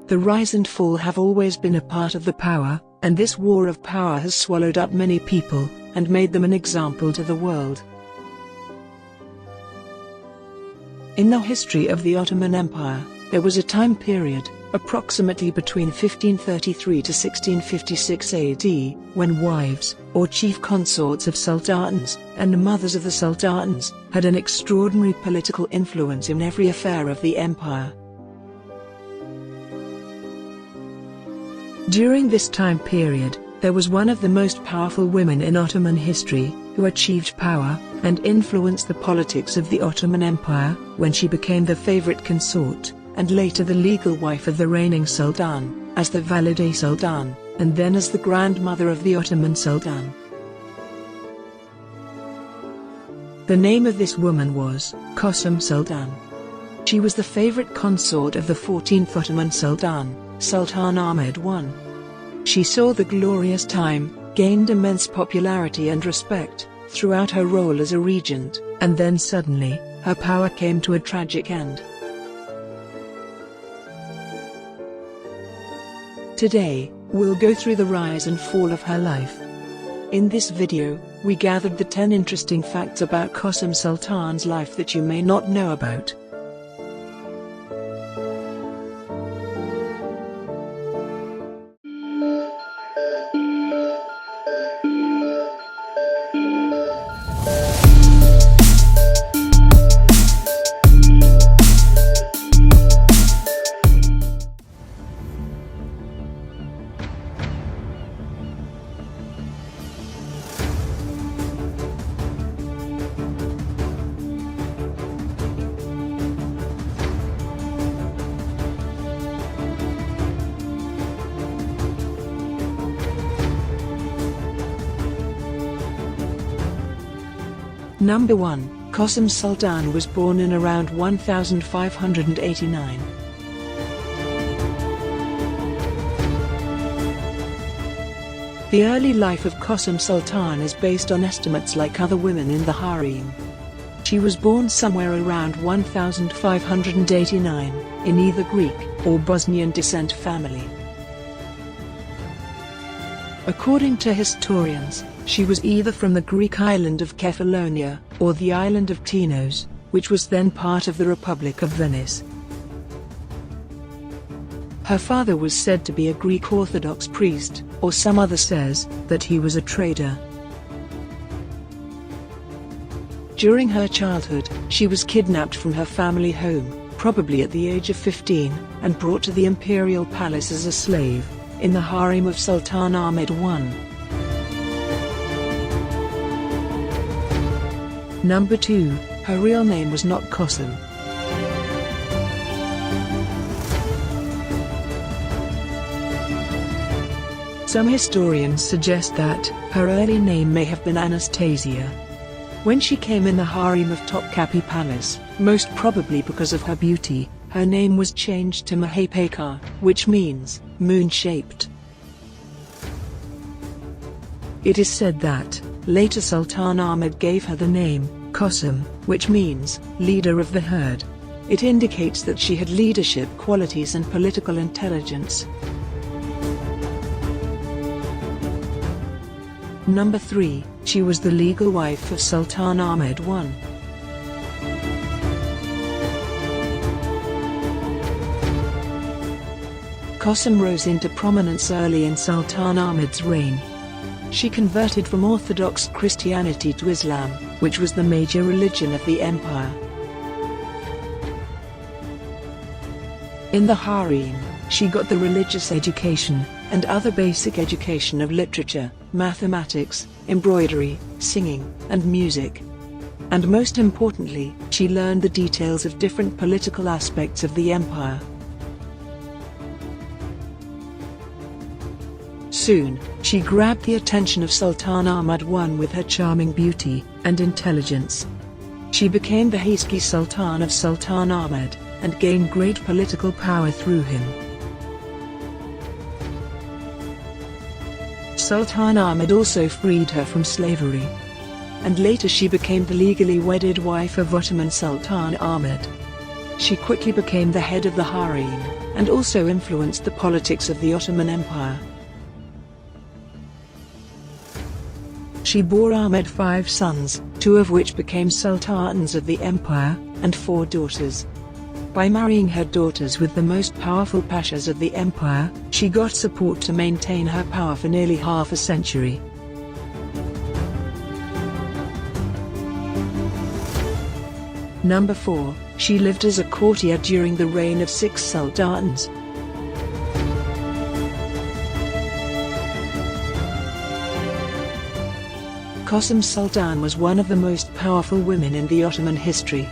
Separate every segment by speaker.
Speaker 1: The rise and fall have always been a part of the power, and this war of power has swallowed up many people, and made them an example to the world. In the history of the Ottoman Empire, there was a time period, approximately between 1533 to 1656 AD, when wives, or chief consorts of sultans, and mothers of the sultans, had an extraordinary political influence in every affair of the empire. During this time period, there was one of the most powerful women in Ottoman history, who achieved power and influenced the politics of the Ottoman Empire, when she became the favorite consort, and later the legal wife of the reigning sultan, as the Valide Sultan, and then as the grandmother of the Ottoman Sultan. The name of this woman was Kosem Sultan. She was the favorite consort of the 14th Ottoman Sultan, Sultan Ahmed I. She saw the glorious time, gained immense popularity and respect, throughout her role as a regent, and then suddenly, her power came to a tragic end. Today, we'll go through the rise and fall of her life. In this video, we gathered the 10 interesting facts about Kosem Sultan's life that you may not know about. Number 1. Kosem Sultan was born in around 1589. The early life of Kosem Sultan is based on estimates like other women in the harem. She was born somewhere around 1589, in either Greek or Bosnian descent family. According to historians, she was either from the Greek island of Kefalonia, or the island of Tinos, which was then part of the Republic of Venice. Her father was said to be a Greek Orthodox priest, or some other says that he was a trader. During her childhood, she was kidnapped from her family home, probably at the age of 15, and brought to the imperial palace as a slave, in the harem of Sultan Ahmed I. Number 2. Her real name was not Kosem. Some historians suggest that her early name may have been Anastasia. When she came in the harem of Topkapi Palace, most probably because of her beauty, her name was changed to Mahpeyker, which means moon-shaped. It is said that later Sultan Ahmed gave her the name Kosem, which means leader of the herd. It indicates that she had leadership qualities and political intelligence. Number 3. She was the legal wife of Sultan Ahmed I. Kosem rose into prominence early in Sultan Ahmed's reign. She converted from Orthodox Christianity to Islam, which was the major religion of the empire. In the harem, she got the religious education, and other basic education of literature, mathematics, embroidery, singing, and music. And most importantly, she learned the details of different political aspects of the empire. Soon, she grabbed the attention of Sultan Ahmed I with her charming beauty and intelligence. She became the Haski Sultan of Sultan Ahmed, and gained great political power through him. Sultan Ahmed also freed her from slavery, and later she became the legally wedded wife of Ottoman Sultan Ahmed. She quickly became the head of the harem, and also influenced the politics of the Ottoman Empire. She bore Ahmed 5 sons, 2 of which became sultans of the empire, and 4 daughters. By marrying her daughters with the most powerful pashas of the empire, she got support to maintain her power for nearly half a century. Number 4. She lived as a courtier during the reign of 6 sultans. Kosem Sultan was one of the most powerful women in the Ottoman history.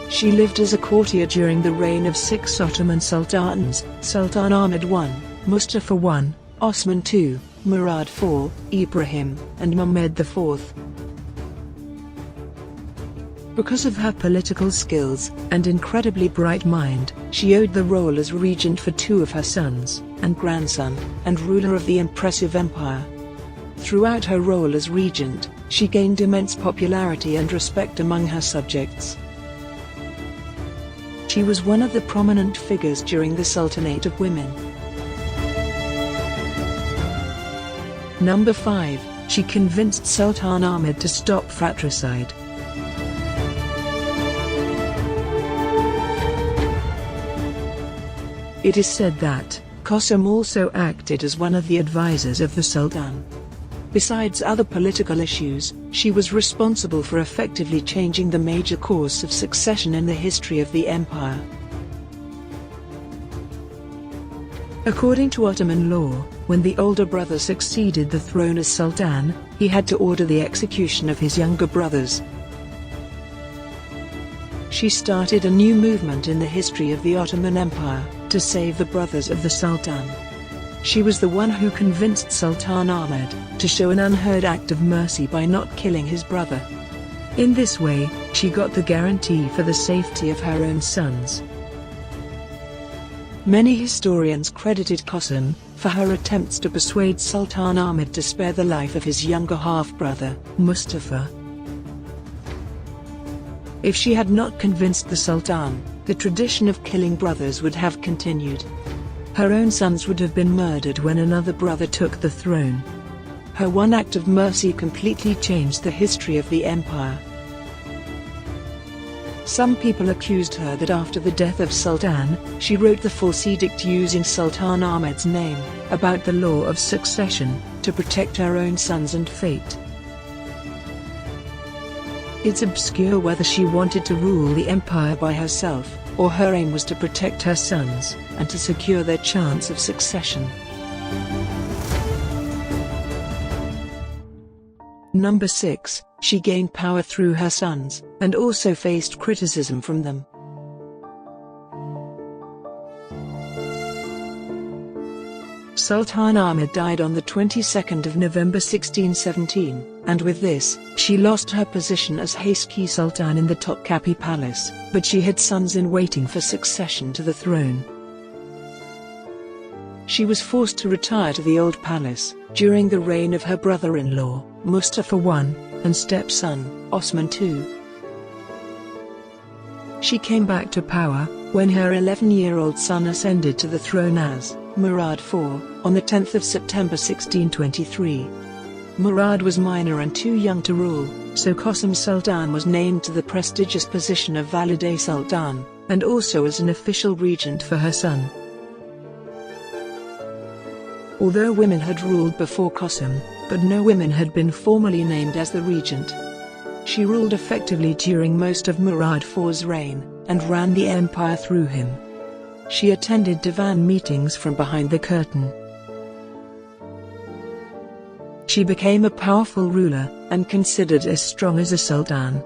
Speaker 1: She lived as a courtier during the reign of 6 Ottoman sultans: Sultan Ahmed I, Mustafa I, Osman II, Murad IV, Ibrahim, and Mehmed IV. Because of her political skills and incredibly bright mind, she owed the role as regent for 2 of her sons, and grandson, and ruler of the impressive empire. Throughout her role as regent, she gained immense popularity and respect among her subjects. She was one of the prominent figures during the Sultanate of Women. Number 5. She convinced Sultan Ahmed to stop fratricide. It is said that Kosam also acted as one of the advisors of the Sultan. Besides other political issues, she was responsible for effectively changing the major course of succession in the history of the empire. According to Ottoman law, when the older brother succeeded the throne as Sultan, he had to order the execution of his younger brothers. She started a new movement in the history of the Ottoman Empire, to save the brothers of the Sultan. She was the one who convinced Sultan Ahmed to show an unheard act of mercy by not killing his brother. In this way, she got the guarantee for the safety of her own sons. Many historians credited Kosam for her attempts to persuade Sultan Ahmed to spare the life of his younger half-brother, Mustafa. If she had not convinced the Sultan, the tradition of killing brothers would have continued. Her own sons would have been murdered when another brother took the throne. Her one act of mercy completely changed the history of the empire. Some people accused her that after the death of Sultan, she wrote the false edict using Sultan Ahmed's name, about the law of succession, to protect her own sons and fate. It's obscure whether she wanted to rule the empire by herself, or her aim was to protect her sons, and to secure their chance of succession. Number 6. She gained power through her sons, and also faced criticism from them. Sultan Ahmed died on the 22nd of November 1617, and with this, she lost her position as Haski Sultan in the Topkapi Palace, but she had sons in waiting for succession to the throne. She was forced to retire to the old palace, during the reign of her brother-in-law, Mustafa I, and stepson, Osman II. She came back to power, when her 11-year-old son ascended to the throne as Murad IV, on the 10th of September 1623. Murad was minor and too young to rule, so Kosem Sultan was named to the prestigious position of Valide Sultan, and also as an official regent for her son. Although women had ruled before Kosem, but no women had been formally named as the regent. She ruled effectively during most of Murad IV's reign, and ran the empire through him. She attended divan meetings from behind the curtain. She became a powerful ruler, and considered as strong as a sultan.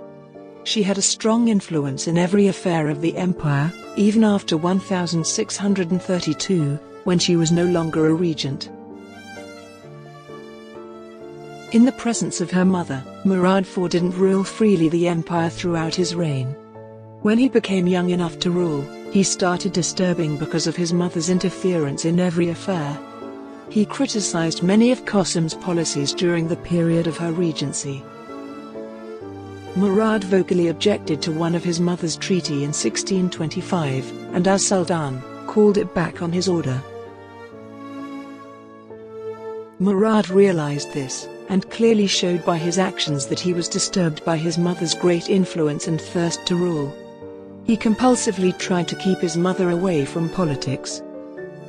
Speaker 1: She had a strong influence in every affair of the empire, even after 1632, when she was no longer a regent. In the presence of her mother, Murad IV didn't rule freely the empire throughout his reign. When he became young enough to rule, he started disturbing because of his mother's interference in every affair. He criticized many of Kosem's policies during the period of her regency. Murad vocally objected to one of his mother's treaty in 1625, and as Sultan, called it back on his order. Murad realized this, and clearly showed by his actions that he was disturbed by his mother's great influence and thirst to rule. He compulsively tried to keep his mother away from politics.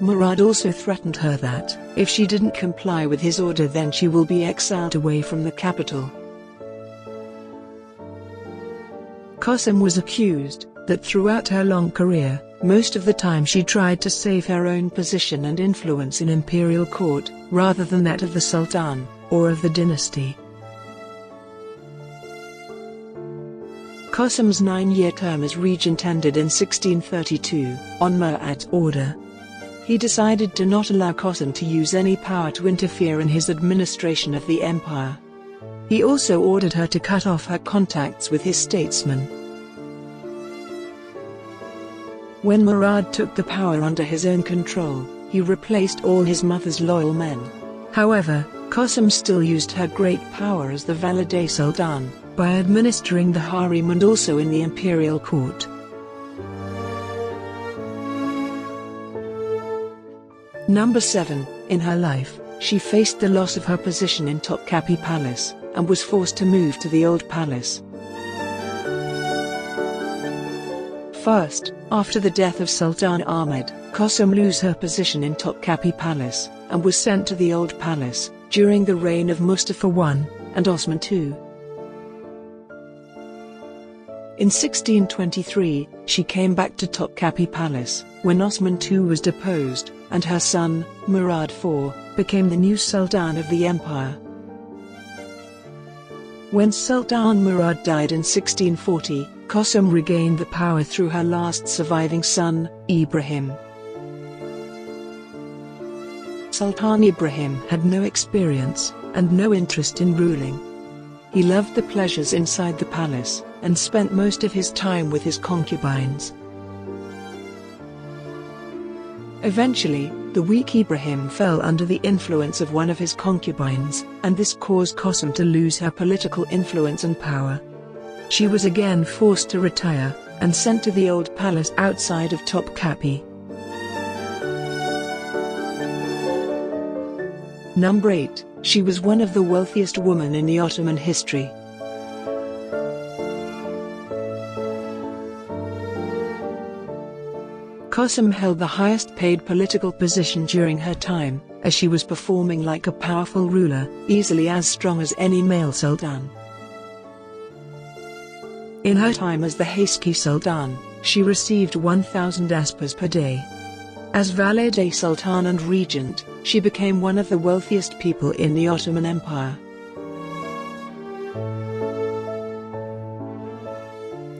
Speaker 1: Murad also threatened her that, if she didn't comply with his order, then she will be exiled away from the capital. Kosam was accused that throughout her long career, most of the time she tried to save her own position and influence in imperial court, rather than that of the Sultan, or of the dynasty. Kosam's 9-year term as regent ended in 1632, on Murat's order. He decided to not allow Kosam to use any power to interfere in his administration of the empire. He also ordered her to cut off her contacts with his statesmen. When Murad took the power under his own control, he replaced all his mother's loyal men. However, Kosam still used her great power as the valide Sultan, by administering the harem and also in the imperial court. Number 7. In her life, she faced the loss of her position in Topkapi Palace, and was forced to move to the Old Palace. First, after the death of Sultan Ahmed, Kosam lost her position in Topkapi Palace, and was sent to the Old Palace, during the reign of Mustafa I, and Osman II. In 1623, she came back to Topkapi Palace, when Osman II was deposed, and her son, Murad IV, became the new Sultan of the empire. When Sultan Murad died in 1640, Kosam regained the power through her last surviving son, Ibrahim. Sultan Ibrahim had no experience, and no interest in ruling. He loved the pleasures inside the palace, and spent most of his time with his concubines. Eventually, the weak Ibrahim fell under the influence of one of his concubines, and this caused Kosam to lose her political influence and power. She was again forced to retire, and sent to the Old Palace outside of Topkapi. Number 8. She was one of the wealthiest women in the Ottoman history. Kosam held the highest paid political position during her time, as she was performing like a powerful ruler, easily as strong as any male sultan. In her time as the Haski Sultan, she received 1,000 aspas per day. As valide Sultan and regent, she became one of the wealthiest people in the Ottoman Empire.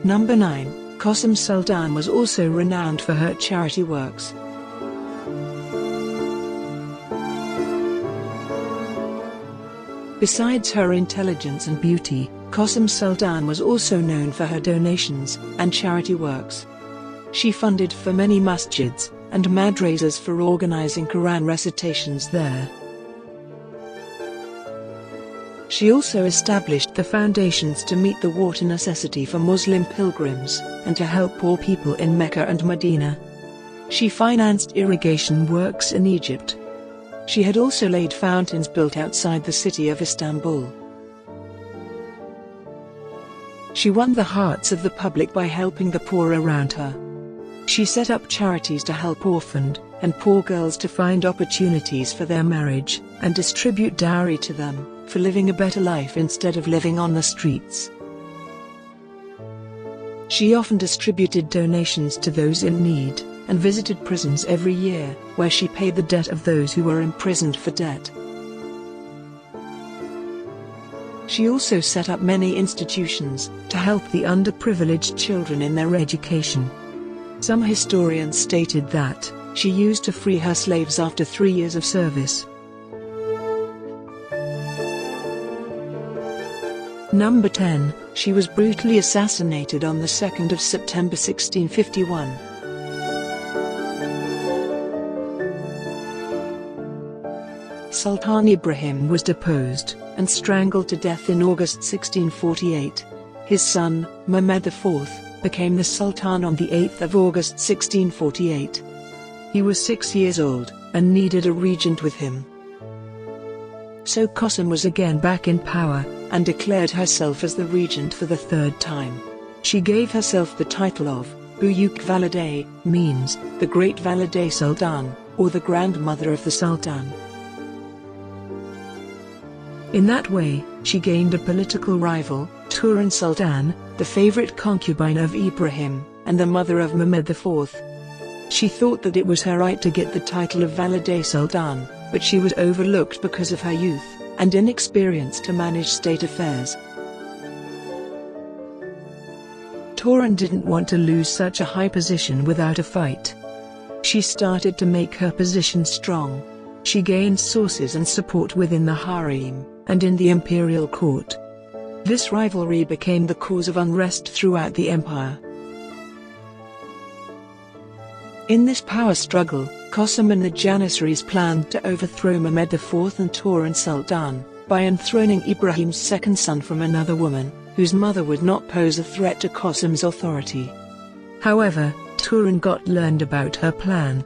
Speaker 1: Number 9. Kosem Sultan was also renowned for her charity works. Besides her intelligence and beauty, Kosem Sultan was also known for her donations and charity works. She funded for many masjids and madrasas for organizing Quran recitations there. She also established the foundations to meet the water necessity for Muslim pilgrims, and to help poor people in Mecca and Medina. She financed irrigation works in Egypt. She had also laid fountains built outside the city of Istanbul. She won the hearts of the public by helping the poor around her. She set up charities to help orphaned and poor girls to find opportunities for their marriage, and distribute dowry to them, for living a better life instead of living on the streets. She often distributed donations to those in need, and visited prisons every year, where she paid the debt of those who were imprisoned for debt. She also set up many institutions to help the underprivileged children in their education. Some historians stated that she used to free her slaves after 3 years of service. Number 10. She was brutally assassinated on the 2nd of September 1651. Sultan Ibrahim was deposed and strangled to death in August 1648. His son, Mahmud IV, became the Sultan on the 8th of August 1648. He was 6 years old, and needed a regent with him. So Kosam was again back in power, and declared herself as the regent for the third time. She gave herself the title of Büyük Valide, means the Great Valide Sultan, or the grandmother of the Sultan. In that way, she gained a political rival, Turan Sultan, the favorite concubine of Ibrahim, and the mother of Mahmud IV. She thought that it was her right to get the title of Valide Sultan, but she was overlooked because of her youth and inexperience to manage state affairs. Turan didn't want to lose such a high position without a fight. She started to make her position strong. She gained sources and support within the harem and in the imperial court. This rivalry became the cause of unrest throughout the empire. In this power struggle, Kosam and the Janissaries planned to overthrow Mahmud IV and Turan Sultan by enthroning Ibrahim's second son from another woman, whose mother would not pose a threat to Kosam's authority. However, Turan learned about her plan.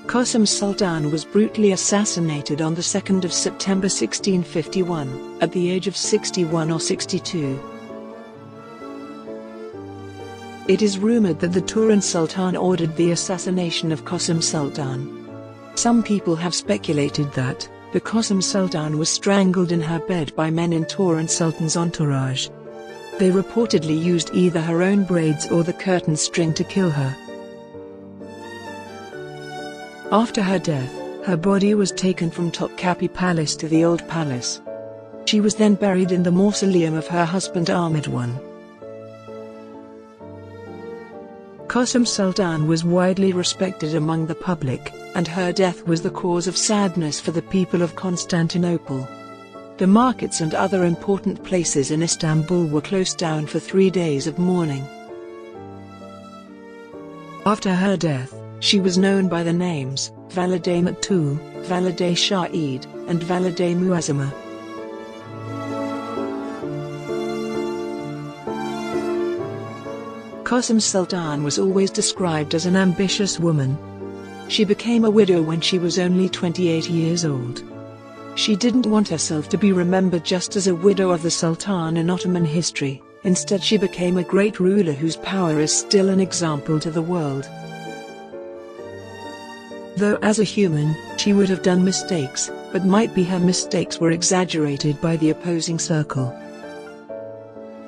Speaker 1: Kosem Sultan was brutally assassinated on the 2nd of September 1651, at the age of 61 or 62. It is rumored that the Turan Sultan ordered the assassination of Kosem Sultan. Some people have speculated that the Kosem Sultan was strangled in her bed by men in Turan Sultan's entourage. They reportedly used either her own braids or the curtain string to kill her. After her death, her body was taken from Topkapi Palace to the Old Palace. She was then buried in the mausoleum of her husband Ahmed I. Kosem Sultan was widely respected among the public, and her death was the cause of sadness for the people of Constantinople. The markets and other important places in Istanbul were closed down for 3 days of mourning. After her death, she was known by the names Valide Maktul, Valide Shahid, and Valide Muazzama. Kosem Sultan was always described as an ambitious woman. She became a widow when she was only 28 years old. She didn't want herself to be remembered just as a widow of the Sultan in Ottoman history. Instead, she became a great ruler whose power is still an example to the world. Though as a human, she would have done mistakes, but might be her mistakes were exaggerated by the opposing circle.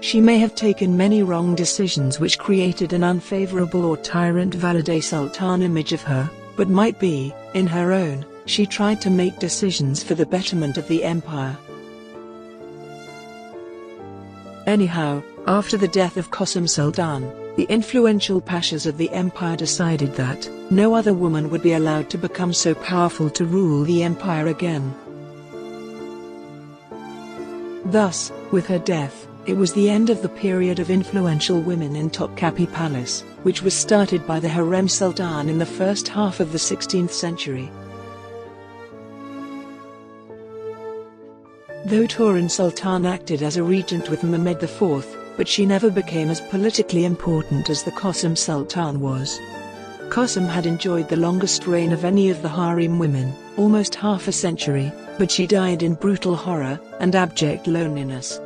Speaker 1: She may have taken many wrong decisions which created an unfavorable or tyrant Valide Sultan image of her, but might be, in her own, she tried to make decisions for the betterment of the empire. Anyhow, after the death of Kosem Sultan, the influential pashas of the empire decided that no other woman would be allowed to become so powerful to rule the empire again. Thus, with her death, it was the end of the period of influential women in Topkapi Palace, which was started by the Harem Sultan in the first half of the 16th century. Though Turan Sultan acted as a regent with Mahmud IV, but she never became as politically important as the Kosem Sultan was. Kosem had enjoyed the longest reign of any of the harem women, almost half a century, but she died in brutal horror and abject loneliness.